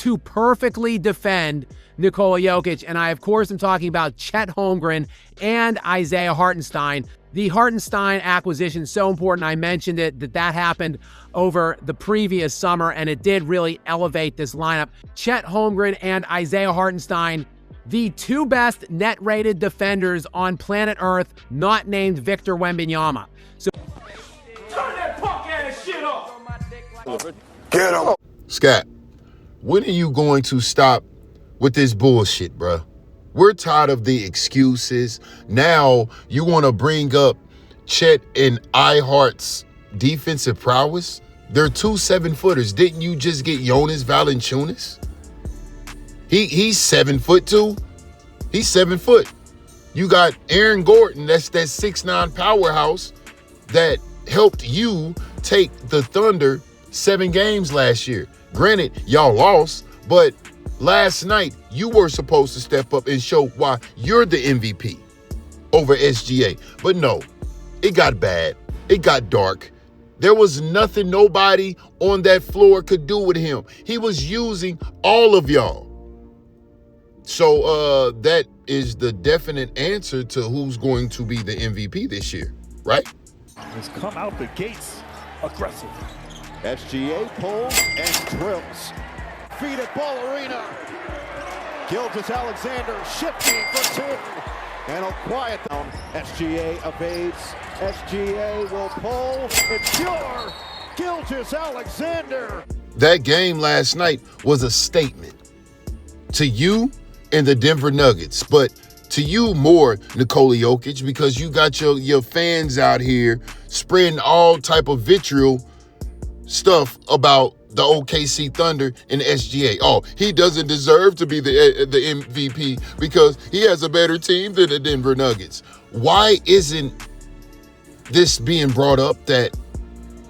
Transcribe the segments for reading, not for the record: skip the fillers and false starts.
to perfectly defend Nikola Jokic. And I, of course, am talking about Chet Holmgren and Isaiah Hartenstein. The Hartenstein acquisition is so important. I mentioned it, that happened over the previous summer, and it did really elevate this lineup. Chet Holmgren and Isaiah Hartenstein, the two best net-rated defenders on planet Earth, not named Victor Wembanyama. So turn that punk ass shit off. Get him. Scott, when are you going to stop with this bullshit, bruh? We're tired of the excuses. Now you want to bring up Chet and Ihart's defensive prowess? They're 2 7-footers. Didn't you just get Jonas Valanciunas? He's 7'2". He's 7 foot. You got Aaron Gordon, that's that 6'9" powerhouse that helped you take the Thunder 7 games last year. Granted, y'all lost, but last night, you were supposed to step up and show why you're the MVP over SGA. But no, it got bad. It got dark. There was nothing nobody on that floor could do with him. He was using all of y'all. So that is the definite answer to who's going to be the MVP this year, right? Has come out the gates aggressive. SGA pulls and drills. Feed at Ballerina. Gilgeous-Alexander shifting for 2. And he'll quiet down. SGA evades. SGA will pull. It's pure. Gilgeous-Alexander. That game last night was a statement to you and the Denver Nuggets, but to you more, Nikola Jokic, because you got your fans out here spreading all type of vitriol stuff about the OKC Thunder and SGA. Oh, he doesn't deserve to be the MVP because he has a better team than the Denver Nuggets. Why isn't this being brought up that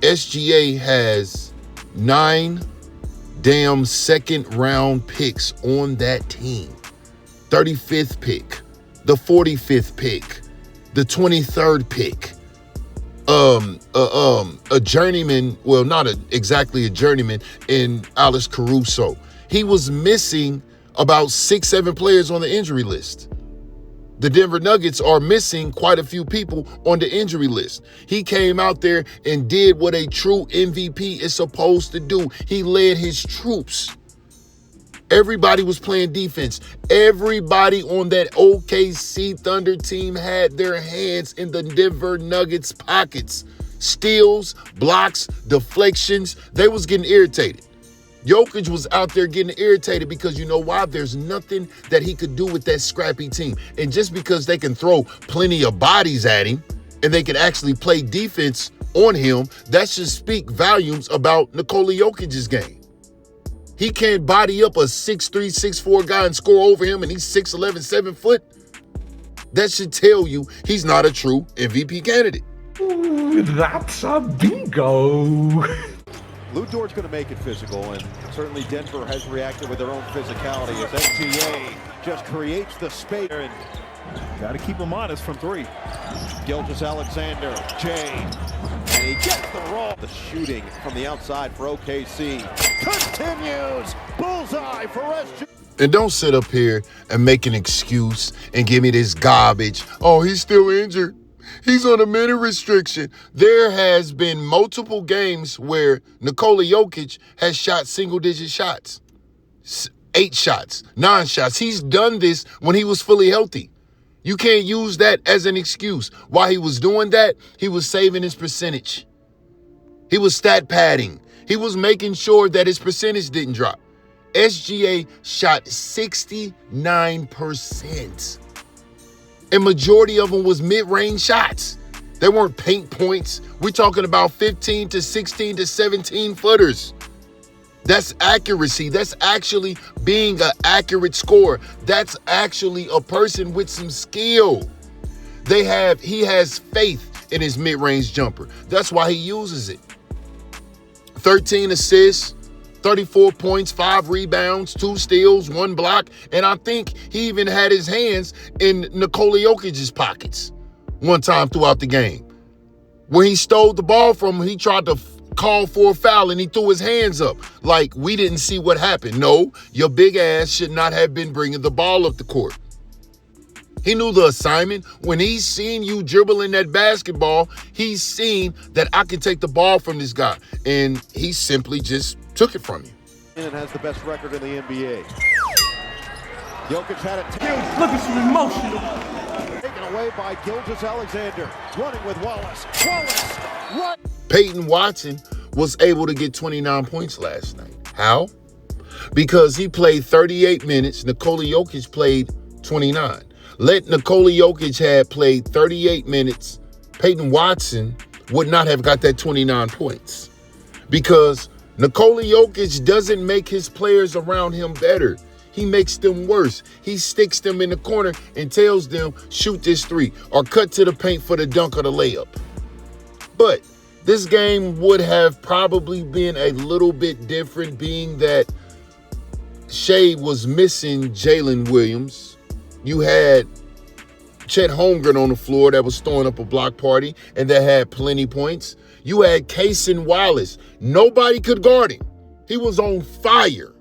SGA has 9 damn second-round picks on that team? 35th pick, the 45th pick, the 23rd pick. A journeyman, well, not exactly a journeyman, in Alex Caruso. He was missing about 6-7 players on the injury list. The Denver Nuggets are missing quite a few people on the injury list. He came out there and did what a true MVP is supposed to do. He led his troops. Everybody was playing defense. Everybody on that OKC Thunder team had their hands in the Denver Nuggets pockets. Steals, blocks, deflections. They was getting irritated. Jokic was out there getting irritated because you know why? There's nothing that he could do with that scrappy team. And just because they can throw plenty of bodies at him and they can actually play defense on him, that should speak volumes about Nikola Jokic's game. He can't body up a 6'3", 6'4" guy and score over him, and he's 6'11", 7 foot. That should tell you he's not a true MVP candidate. Ooh, that's a bingo. Lou Dort's going to make it physical, and certainly Denver has reacted with their own physicality as SGA just creates the space. And got to keep him honest from 3. Gilgeous-Alexander, Jay, and he gets the roll. The shooting from the outside for OKC continues. Bullseye for SGA. And don't sit up here and make an excuse and give me this garbage. Oh, he's still injured. He's on a minute restriction. There has been multiple games where Nikola Jokic has shot single-digit shots. 8 shots, 9 shots. He's done this when he was fully healthy. You can't use that as an excuse. While he was doing that, he was saving his percentage. He was stat padding. He was making sure that his percentage didn't drop. SGA shot 69%. And majority of them was mid-range shots. They weren't paint points. We're talking about 15 to 16 to 17 footers. That's accuracy. That's actually being an accurate scorer. That's actually a person with some skill. He has faith in his mid-range jumper. That's why he uses it. 13 assists, 34 points, 5 rebounds, 2 steals, 1 block. And I think he even had his hands in Nikola Jokic's pockets one time throughout the game. When he stole the ball from him, he tried to called for a foul and he threw his hands up like we didn't see what happened. No, your big ass should not have been bringing the ball up the court. He knew the assignment. When he's seen you dribbling that basketball, he's seen that I can take the ball from this guy. And he simply just took it from you. And has the best record in the NBA. Jokic had it Looking some emotional. taken away by Gilgeous-Alexander. Running with Wallace. Wallace, run! Peyton Watson was able to get 29 points last night. How? Because he played 38 minutes. Nikola Jokic played 29. Let Nikola Jokic had played 38 minutes, Peyton Watson would not have got that 29 points. Because Nikola Jokic doesn't make his players around him better. He makes them worse. He sticks them in the corner and tells them, shoot this three or cut to the paint for the dunk or the layup. But this game would have probably been a little bit different, being that Shea was missing Jalen Williams. You had Chet Holmgren on the floor that was throwing up a block party and that had plenty points. You had Cason Wallace. Nobody could guard him. He was on fire.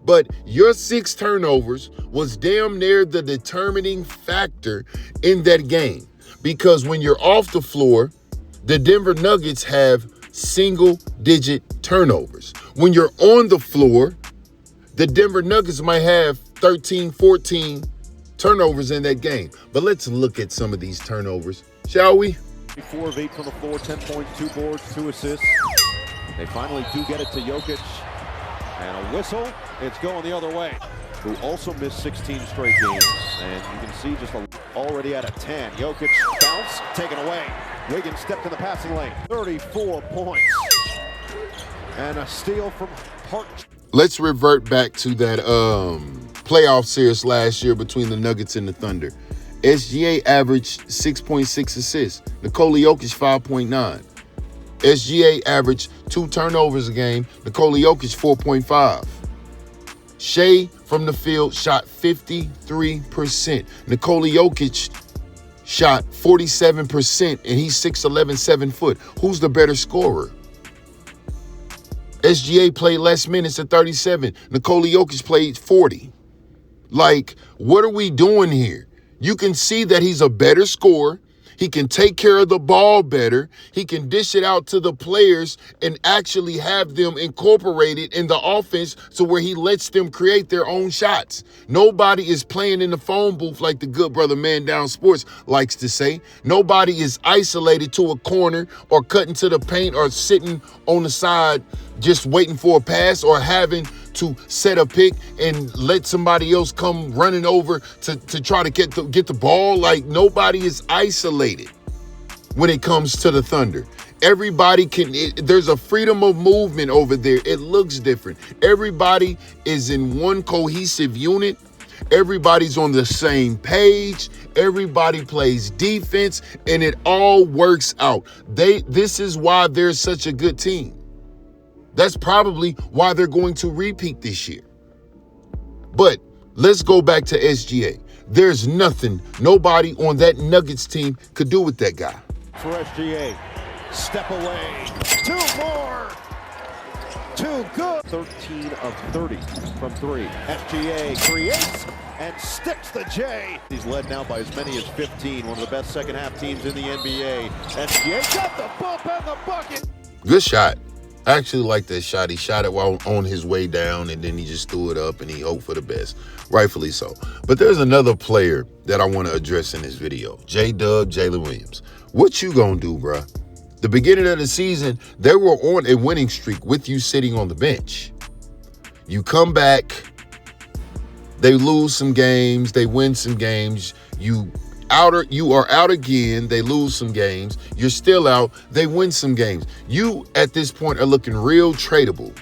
But your 6 turnovers was damn near the determining factor in that game. Because when you're off the floor, the Denver Nuggets have single-digit turnovers. When you're on the floor, the Denver Nuggets might have 13, 14 turnovers in that game. But let's look at some of these turnovers, shall we? 4 of 8 from the floor, 10 points, 2 boards, 2 assists. They finally do get it to Jokic. And a whistle, it's going the other way. Who also missed 16 straight games. And you can see just already at a 10. Jokic bounce, taken away. Wiggins stepped in the passing lane. 34 points. And a steal from Hart. Let's revert back to that playoff series last year between the Nuggets and the Thunder. SGA averaged 6.6 assists. Nikola Jokic 5.9. SGA averaged 2 turnovers a game. Nikola Jokic 4.5. Shea from the field shot 53%. Nikola Jokic shot 47%, and he's 6'11", 7 foot. Who's the better scorer? SGA played less minutes at 37. Nikola Jokic played 40. Like, what are we doing here? You can see that he's a better scorer. He can take care of the ball better. He can dish it out to the players and actually have them incorporated in the offense to where he lets them create their own shots. Nobody is playing in the phone booth like the good brother Man Down Sports likes to say. Nobody is isolated to a corner or cutting to the paint or sitting on the side just waiting for a pass or having to set a pick and let somebody else come running over to try to get the ball. Like, nobody is isolated when it comes to the Thunder. Everybody there's a freedom of movement over there. It looks different. Everybody is in one cohesive unit. Everybody's on the same page. Everybody plays defense, and it all works out. This is why they're such a good team. That's probably why they're going to repeat this year. But let's go back to SGA. There's nothing nobody on that Nuggets team could do with that guy. For SGA, step away, 2 more, 2 good. 13 of 30 from 3. SGA creates and sticks the J. He's led now by as many as 15, one of the best second half teams in the NBA. SGA got the bump and the bucket. Good shot. I actually like that shot. He shot it while on his way down, and then he just threw it up, and he hoped for the best. Rightfully so. But there's another player that I want to address in this video. J-Dub, Jalen Williams. What you gonna do, bruh? The beginning of the season, they were on a winning streak with you sitting on the bench. You come back, they lose some games, they win some games. You are out again. They lose some games. You're still out. They win some games. You, at this point, are looking real tradable.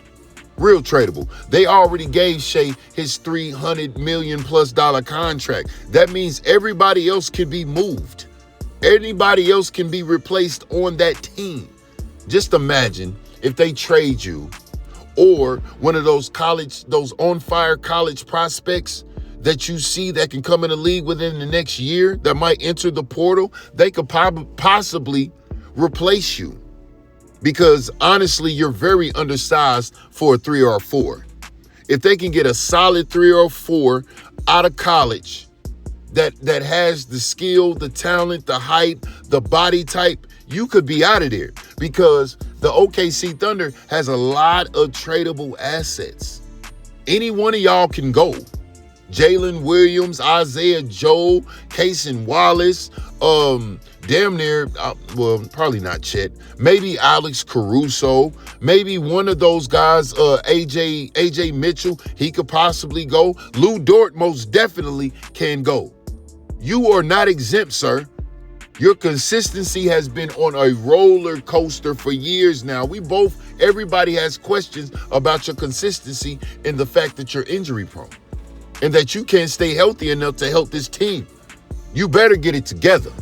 Real tradable. They already gave Shea his $300 million+ contract. That means everybody else can be moved. Anybody else can be replaced on that team. Just imagine if they trade you, or one of those on-fire college prospects that you see that can come in the league within the next year, that might enter the portal. They could possibly replace you. because honestly, you're very undersized for a 3 or a 4. If they can get a solid 3 or 4 out of college that has the skill, the talent, the height, the body type, you could be out of there, because the OKC Thunder has a lot of tradable assets. Any one of y'all can go. Jalen Williams, Isaiah Joe, Cason Wallace, damn near, well, probably not Chet, maybe Alex Caruso, maybe one of those guys, AJ Mitchell, he could possibly go. Lou Dort most definitely can go. You are not exempt, sir. Your consistency has been on a roller coaster for years now. Everybody has questions about your consistency and the fact that you're injury prone and that you can't stay healthy enough to help this team. You better get it together,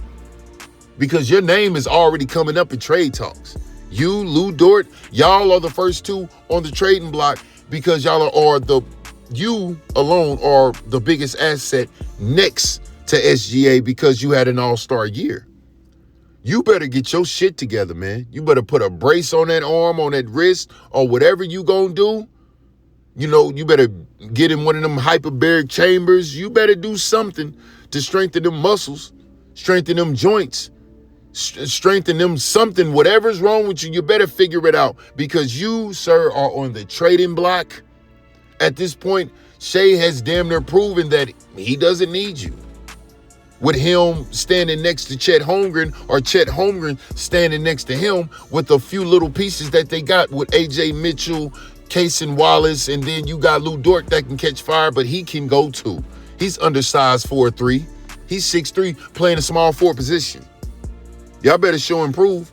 because your name is already coming up in trade talks. You, Lou Dort, y'all are the first two on the trading block, because you alone are the biggest asset next to SGA, because you had an all-star year. You better get your shit together, man. You better put a brace on that arm, on that wrist, or whatever you gonna do. You know, you better get in one of them hyperbaric chambers. You better do something to strengthen them muscles, strengthen them joints, strengthen them something. Whatever's wrong with you, you better figure it out, because you, sir, are on the trading block. At this point, Shea has damn near proven that he doesn't need you. With him standing next to Chet Holmgren, or Chet Holmgren standing next to him, with a few little pieces that they got with AJ Mitchell, Cason Wallace, and then you got Lou Dort that can catch fire, but he can go too. He's undersized 4'3". He's 6'3", playing a small forward position. Y'all better show and prove,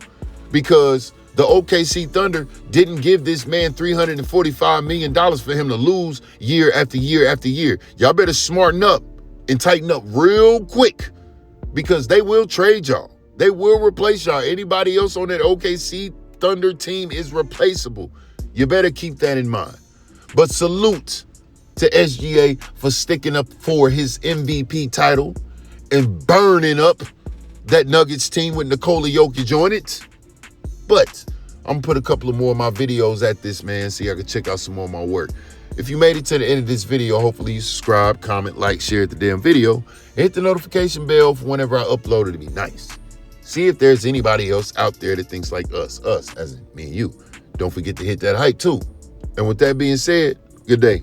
because the OKC Thunder didn't give this man $345 million for him to lose year after year after year. Y'all better smarten up and tighten up real quick, because they will trade y'all. They will replace y'all. Anybody else on that OKC Thunder team is replaceable. You better keep that in mind. But salute to SGA for sticking up for his MVP title and burning up that Nuggets team with Nikola Jokic on it. But I'm going to put a couple of more of my videos at this, man, so y'all can check out some more of my work. If you made it to the end of this video, hopefully you subscribe, comment, like, share the damn video, and hit the notification bell for whenever I upload it. It'd be nice. See if there's anybody else out there that thinks like us as in me and you. Don't forget to hit that hype too. And with that being said, good day.